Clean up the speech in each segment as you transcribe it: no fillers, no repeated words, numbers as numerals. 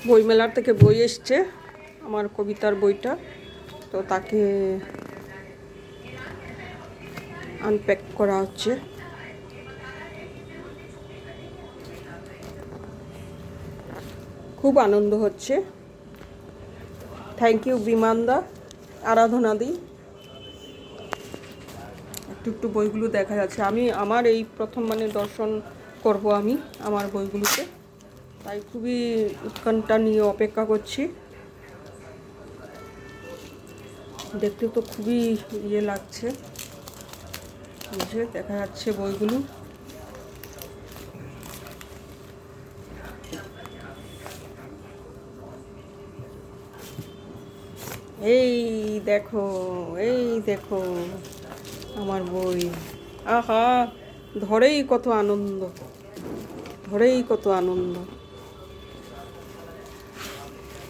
বইমেলার থেকে বই এসছে, আমার কবিতার বইটা, তো তাকে আনপ্যাক করা হচ্ছে। খুব আনন্দ হচ্ছে। থ্যাংক ইউ বিমানদা, আরাধনাদি। একটু একটু বইগুলো দেখা যাচ্ছে। আমি আমার এই প্রথম দর্শন করব আমি আমার বইগুলোতে, তাই খুবই উৎকণ্ঠা নিয়ে অপেক্ষা করছি। দেখতে তো খুবই ইয়ে লাগছে, বুঝে দেখা যাচ্ছে বইগুলো। এই দেখো, এই দেখো আমার বই। আহা, ধরেই কত আনন্দ, ধরেই কত আনন্দ।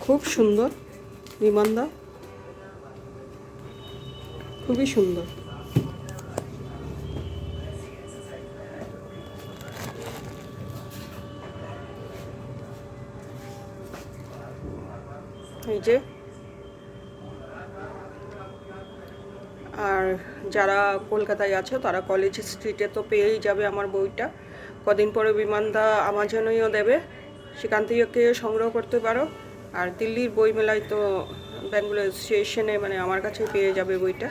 খুব সুন্দর বিমানদা, খুবই সুন্দর। এই যে, আর যারা কলকাতায় আছে তারা কলেজ স্ট্রিটে তো পেয়েই যাবে আমার বইটা। কদিন পরে বিমানদা আমাজনেও দেবে, সেখান থেকে সংগ্রহ করতে পারো। আর দিল্লির বই মেলায় তো ব্যাঙ্গালোর স্টেশনে আমার কাছে পেয়ে যাবে বইটা।